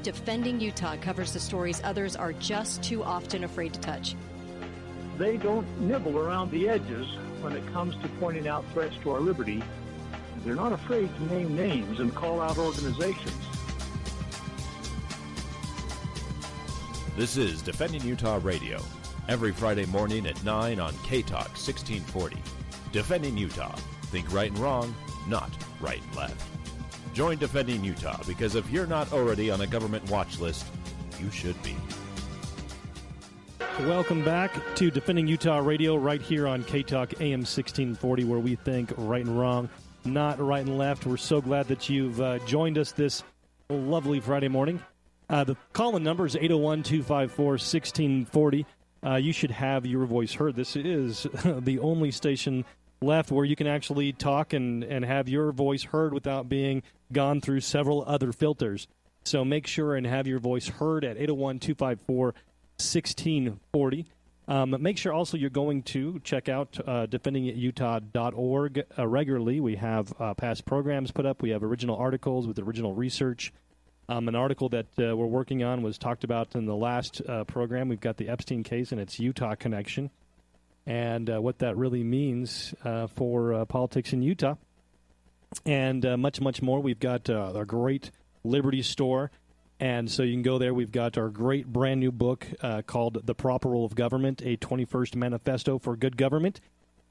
Defending Utah covers the stories others are just too often afraid to touch. They don't nibble around the edges when it comes to pointing out threats to our liberty. They're not afraid to name names and call out organizations. This is Defending Utah Radio, every Friday morning at 9 on K-Talk 1640. Defending Utah. Think right and wrong, not right and left. Join Defending Utah, because if you're not already on a government watch list, you should be. Welcome back to Defending Utah Radio right here on K-Talk AM 1640, where we think right and wrong, not right and left. We're so glad that you've joined us this lovely Friday morning. The call-in number is 801-254-1640. You should have your voice heard. This is the only station left where you can actually talk and have your voice heard without being gone through several other filters. So make sure and have your voice heard at 801-254-1640. Make sure also you're going to check out defendingutah.org regularly. We have past programs put up. We have original articles with original research. An article that we're working on was talked about in the last program. We've got the Epstein case and its Utah connection, and what that really means for politics in Utah, and much, much more. We've got our great Liberty store, and so you can go there. We've got our great brand-new book called The Proper Role of Government, a 21st Manifesto for Good Government,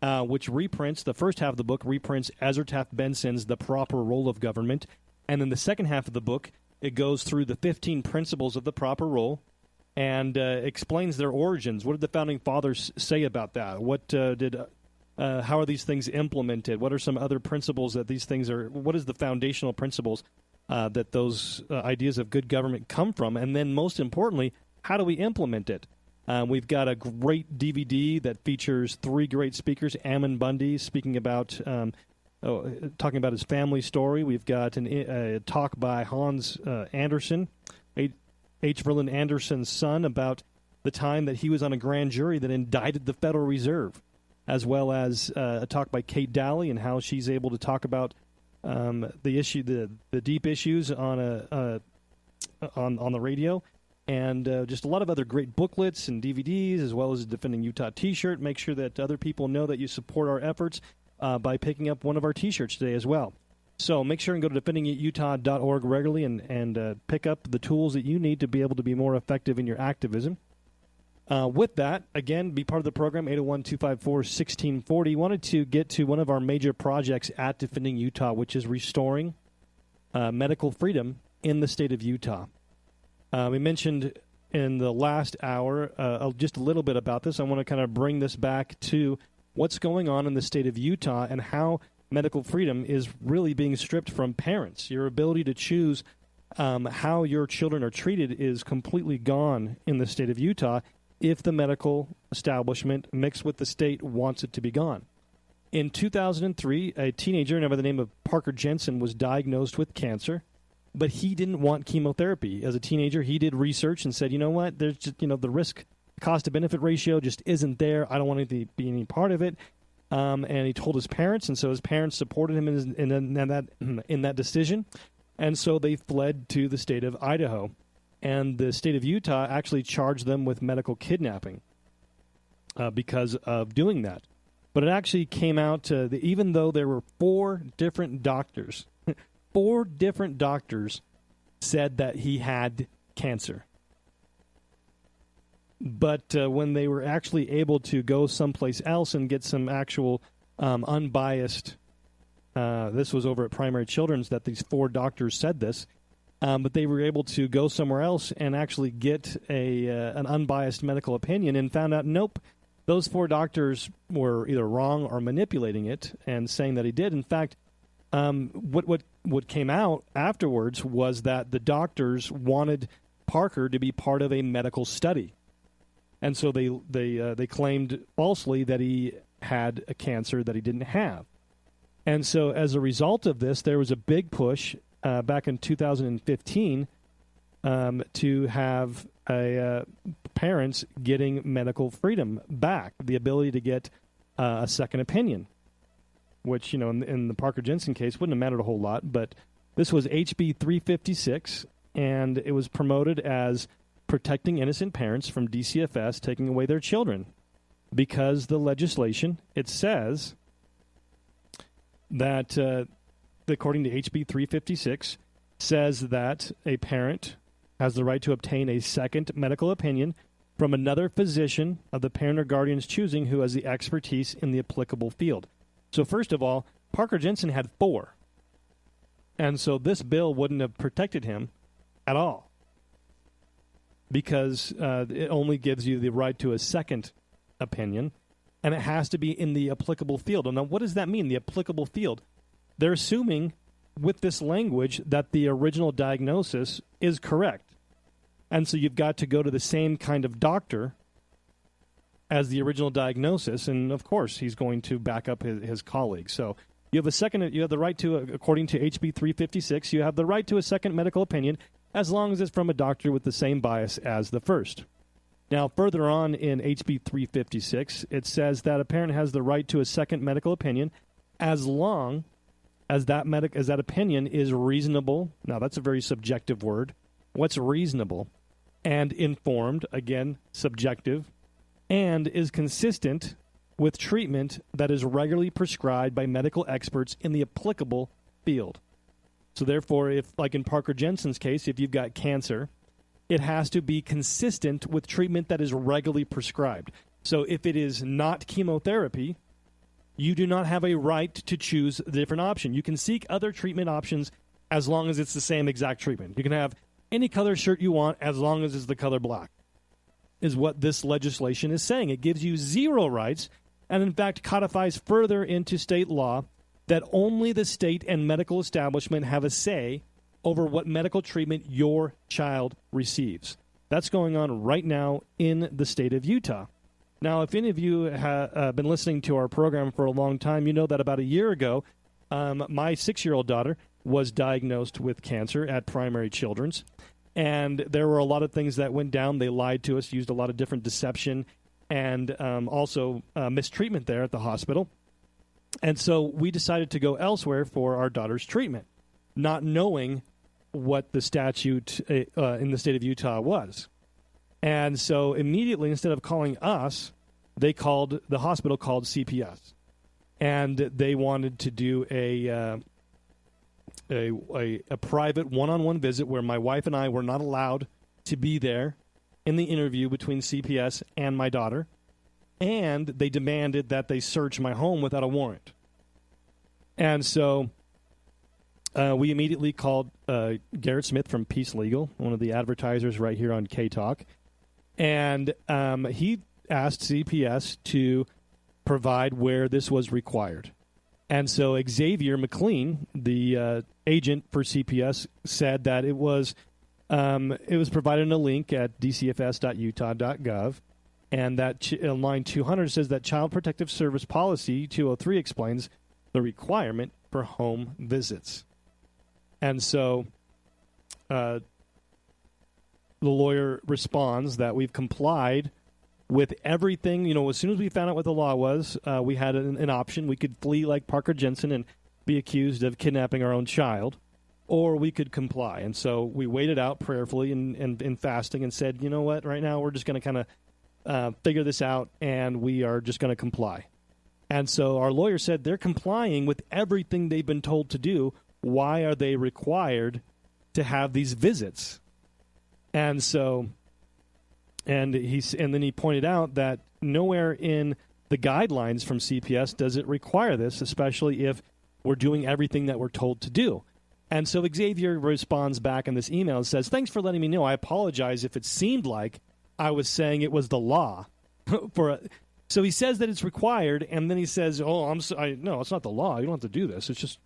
which reprints, the first half of the book reprints Ezra Taft Benson's The Proper Role of Government, and then the second half of the book, it goes through the 15 principles of the proper role and explains their origins. What did the Founding Fathers say about that? How are these things implemented? What are some other principles that these things are? What is the foundational principles that those ideas of good government come from? And then most importantly, how do we implement it? We've got a great DVD that features three great speakers. Ammon Bundy speaking about talking about his family story. We've got a talk by Hans Anderson, H. Verlin Anderson's son, about the time that he was on a grand jury that indicted the Federal Reserve, as well as a talk by Kate Dalley and how she's able to talk about the issue, the deep issues on the radio, and just a lot of other great booklets and DVDs, as well as a Defending Utah T-shirt. Make sure that other people know that you support our efforts by picking up one of our T-shirts today as well. So make sure and go to defendingutah.org regularly and pick up the tools that you need to be able to be more effective in your activism. With that, again, be part of the program, 801-254-1640. Wanted to get to one of our major projects at Defending Utah, which is restoring medical freedom in the state of Utah. We mentioned in the last hour just a little bit about this. I want to kind of bring this back to what's going on in the state of Utah and how medical freedom is really being stripped from parents. Your ability to choose how your children are treated is completely gone in the state of Utah if the medical establishment mixed with the state wants it to be gone. In 2003, a teenager by the name of Parker Jensen was diagnosed with cancer, but he didn't want chemotherapy. As a teenager, he did research and said, you know what, there's just, the risk cost-to-benefit ratio just isn't there. I don't want to be any part of it. And he told his parents, and so his parents supported him in that decision. And so they fled to the state of Idaho. And the state of Utah actually charged them with medical kidnapping because of doing that. But it actually came out that even though there were four different doctors said that he had cancer. But when they were actually able to go someplace else and get some actual unbiased, this was over at Primary Children's that these four doctors said this, but they were able to go somewhere else and actually get an unbiased medical opinion and found out, nope, those four doctors were either wrong or manipulating it and saying that he did. In fact, what came out afterwards was that the doctors wanted Parker to be part of a medical study. And so they claimed falsely that he had a cancer that he didn't have. And so as a result of this, there was a big push back in 2015 to have parents getting medical freedom back, the ability to get a second opinion, which, in the Parker Jensen case wouldn't have mattered a whole lot. But this was HB 356, and it was promoted as protecting innocent parents from DCFS taking away their children. Because the legislation, it says that, according to HB 356, says that a parent has the right to obtain a second medical opinion from another physician of the parent or guardian's choosing who has the expertise in the applicable field. So first of all, Parker Jensen had 4. And so this bill wouldn't have protected him at all because it only gives you the right to a second opinion, and it has to be in the applicable field. Now, what does that mean, the applicable field? They're assuming with this language that the original diagnosis is correct. And so you've got to go to the same kind of doctor as the original diagnosis, and of course he's going to back up his colleagues. So you have the right to, according to HB 356, you have the right to a second medical opinion as long as it's from a doctor with the same bias as the first. Now, further on in HB 356, it says that a parent has the right to a second medical opinion as long as that opinion is reasonable. Now, that's a very subjective word. What's reasonable? And informed, again, subjective, and is consistent with treatment that is regularly prescribed by medical experts in the applicable field. So therefore, if, like in Parker Jensen's case, if you've got cancer, it has to be consistent with treatment that is regularly prescribed. So if it is not chemotherapy, you do not have a right to choose a different option. You can seek other treatment options as long as it's the same exact treatment. You can have any color shirt you want as long as it's the color black, is what this legislation is saying. It gives you 0 rights and, in fact, codifies further into state law that only the state and medical establishment have a say over what medical treatment your child receives. That's going on right now in the state of Utah. Now, if any of you have been listening to our program for a long time, you know that about a year ago, my 6-year-old daughter was diagnosed with cancer at Primary Children's, and there were a lot of things that went down. They lied to us, used a lot of different deception, and also mistreatment there at the hospital. And so we decided to go elsewhere for our daughter's treatment, not knowing what the statute in the state of Utah was. And so immediately, instead of calling us, the hospital called CPS. And they wanted to do a private one-on-one visit where my wife and I were not allowed to be there in the interview between CPS and my daughter. And they demanded that they search my home without a warrant. And so we immediately called Garrett Smith from Peace Legal, one of the advertisers right here on K-Talk. And he asked CPS to provide where this was required. And so Xavier McLean, the agent for CPS, said that it was provided in a link at dcfs.utah.gov, and that line 200 says that Child Protective Service Policy 203 explains the requirement for home visits. And so the lawyer responds that we've complied with everything. You know, as soon as we found out what the law was, we had an option. We could flee like Parker Jensen and be accused of kidnapping our own child, or we could comply. And so we waited out prayerfully and fasting and said, you know what, right now we're just going to kind of figure this out, and we are just going to comply. And so our lawyer said they're complying with everything they've been told to do. Why are they required to have these visits? And so, and then he pointed out that nowhere in the guidelines from CPS does it require this, especially if we're doing everything that we're told to do. And so Xavier responds back in this email and says, "Thanks for letting me know. I apologize if it seemed like I was saying it was the law." So he says that it's required, and then he says, no, it's not the law. You don't have to do this. It's just,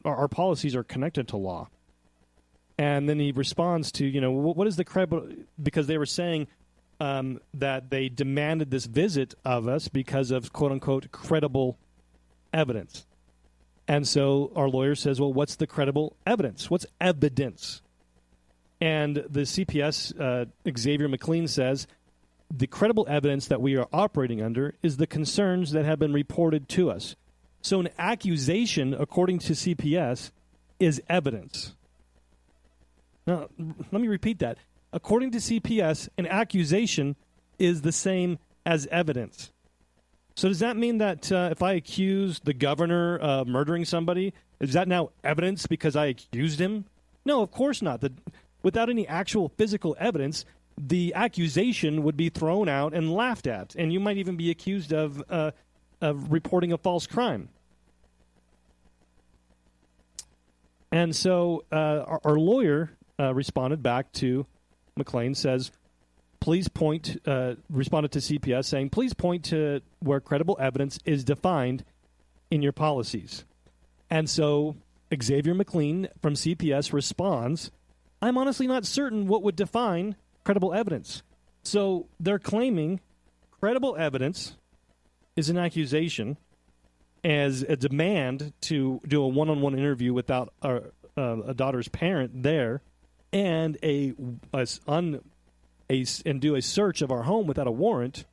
our policies are connected to law. And then he responds to, what is the credible, because they were saying that they demanded this visit of us because of, quote-unquote, credible evidence. And so our lawyer says, well, what's the credible evidence? What's evidence? And the CPS, Xavier McLean, says, the credible evidence that we are operating under is the concerns that have been reported to us. So an accusation, according to CPS, is evidence. Now, let me repeat that. According to CPS, an accusation is the same as evidence. So does that mean that if I accuse the governor of murdering somebody, is that now evidence because I accused him? No, of course not. Without any actual physical evidence, the accusation would be thrown out and laughed at, and you might even be accused of reporting a false crime. And so our lawyer responded back to McLean, says, responded to CPS saying, please point to where credible evidence is defined in your policies. And so Xavier McLean from CPS responds, I'm honestly not certain what would define credible evidence. So they're claiming credible evidence is an accusation as a demand to do a one-on-one interview without a daughter's parent there, and and do a search of our home without a warrant,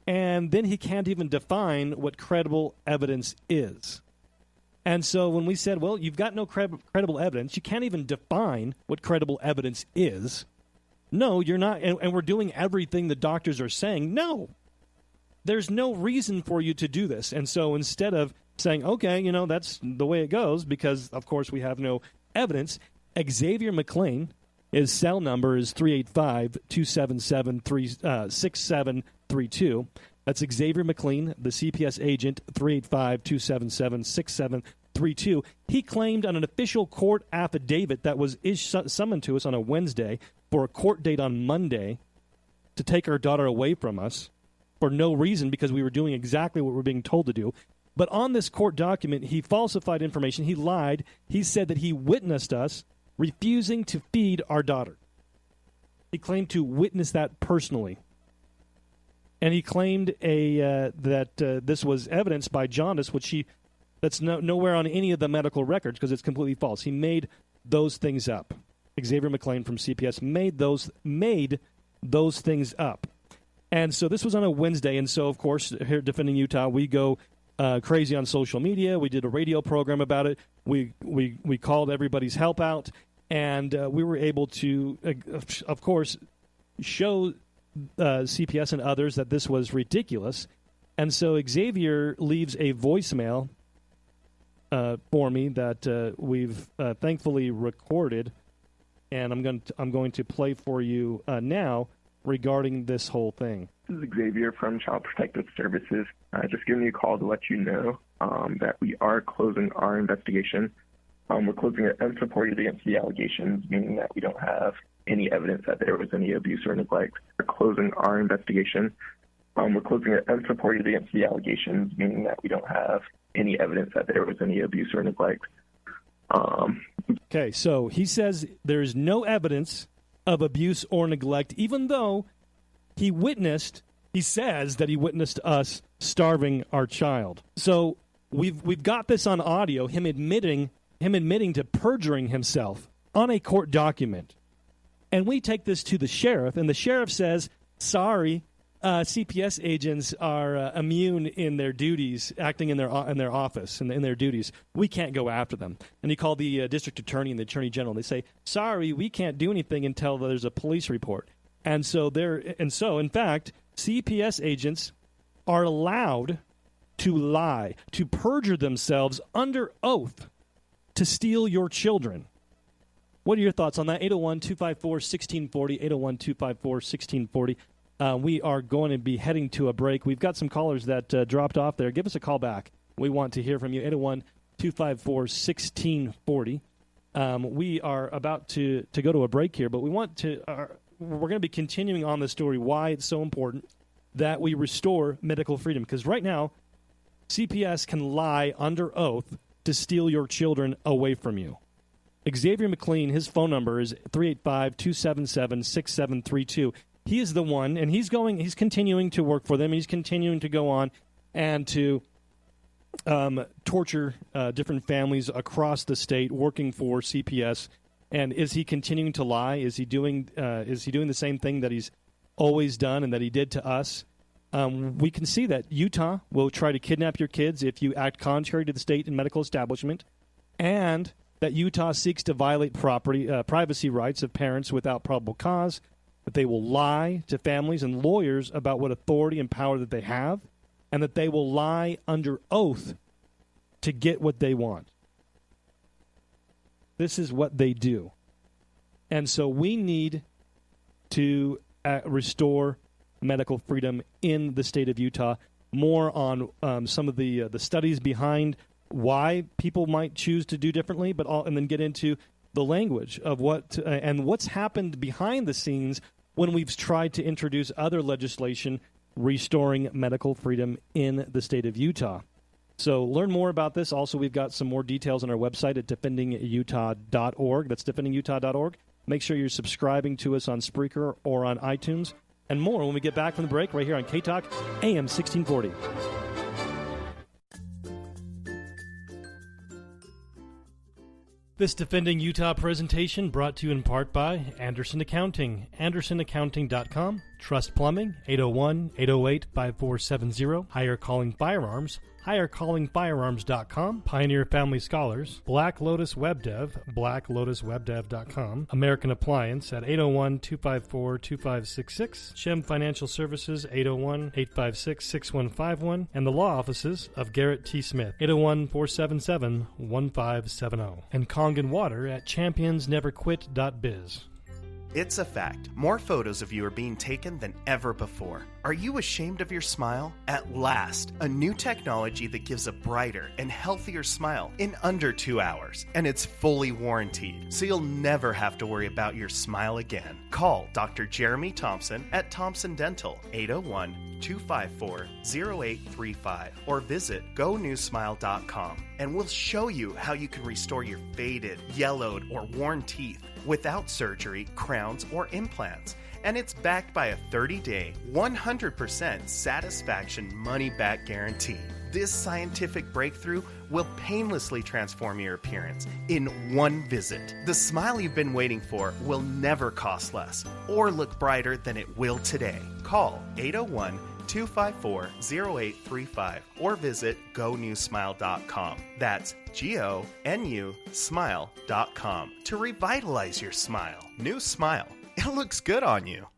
and then he can't even define what credible evidence is. And so when we said, well, you've got no credible evidence, you can't even define what credible evidence is. No, you're not, and we're doing everything the doctors are saying. No, there's no reason for you to do this. And so instead of saying, okay, that's the way it goes, because, of course, we have no evidence, Xavier McLean, his cell number is 385-277-6732. That's Xavier McLean, the CPS agent, 385-277-6732. He claimed on an official court affidavit that was summoned to us on a Wednesday for a court date on Monday to take our daughter away from us for no reason, because we were doing exactly what we were being told to do. But on this court document, he falsified information. He lied. He said that he witnessed us refusing to feed our daughter. He claimed to witness that personally. And he claimed that this was evidenced by jaundice, that's nowhere on any of the medical records because it's completely false. He made those things up. Xavier McLean from CPS made those things up. And so this was on a Wednesday, and so, of course, here at Defending Utah, we go crazy on social media. We did a radio program about it. We called everybody's help out, and we were able to, of course, show CPS and others that this was ridiculous. And so Xavier leaves a voicemail for me that we've thankfully recorded, and I'm going to play for you now regarding this whole thing. This is Xavier from Child Protective Services. Just giving you a call to let you know that we are closing our investigation. We're closing it unsupported against the allegations, meaning that we don't have any evidence that there was any abuse or neglect. We're closing our investigation. We're closing it unsupported against the allegations, meaning that we don't have any evidence that there was any abuse or neglect. Okay, so he says there's no evidence of abuse or neglect, even though he says that he witnessed us starving our child. So we've got this on audio, him admitting to perjuring himself on a court document. And we take this to the sheriff, and the sheriff says, sorry, CPS agents are immune in their duties, acting in their office and in their duties. We can't go after them. And he called the district attorney and the attorney general. They say, sorry, we can't do anything until there's a police report. And so in fact, CPS agents are allowed to lie, to perjure themselves under oath to steal your children. What are your thoughts on that? 801-254-1640, 801-254-1640. We are going to be heading to a break. We've got some callers that dropped off there. Give us a call back. We want to hear from you, 801-254-1640. We are about to go to a break here, but we're going to be continuing on the story, why it's so important that we restore medical freedom. Because right now, CPS can lie under oath to steal your children away from you. Xavier McLean, his phone number is 385-277-6732. He is the one, and he's continuing to work for them. He's continuing to go on and to torture different families across the state, working for CPS. And is he continuing to lie? Is he doing the same thing that he's always done and that he did to us? We can see that Utah will try to kidnap your kids if you act contrary to the state and medical establishment, and that Utah seeks to violate privacy rights of parents without probable cause, that they will lie to families and lawyers about what authority and power that they have, and that they will lie under oath to get what they want. This is what they do. And so we need to restore medical freedom in the state of Utah. More on some of the studies behind why people might choose to do differently, and then get into the language of what's happened behind the scenes when we've tried to introduce other legislation restoring medical freedom in the state of Utah. So learn more about this. Also, we've got some more details on our website at defendingutah.org. That's defendingutah.org. Make sure you're subscribing to us on Spreaker or on iTunes, and more when we get back from the break right here on K-Talk AM 1640. This Defending Utah presentation brought to you in part by Anderson Accounting, andersonaccounting.com, Trust Plumbing, 801-808-5470, Higher Calling Firearms, highercallingfirearms.com, Pioneer Family Scholars, Black Lotus Web Dev, blacklotuswebdev.com, American Appliance at 801-254-2566, Shem Financial Services, 801-856-6151, and the law offices of Garrett T. Smith, 801-477-1570, and Kangen Water at championsneverquit.biz. It's a fact. More photos of you are being taken than ever before. Are you ashamed of your smile? At last, a new technology that gives a brighter and healthier smile in under 2 hours. And it's fully warranted, so you'll never have to worry about your smile again. Call Dr. Jeremy Thompson at Thompson Dental, 801-254-0835, or visit GoNewSmile.com, and we'll show you how you can restore your faded, yellowed, or worn teeth without surgery, crowns, or implants. And it's backed by a 30-day, 100% satisfaction money-back guarantee. This scientific breakthrough will painlessly transform your appearance in one visit. The smile you've been waiting for will never cost less or look brighter than it will today. Call 801-254-0835 or visit GoNewSmile.com. That's GONU Smile.com to revitalize your smile. New Smile. It looks good on you.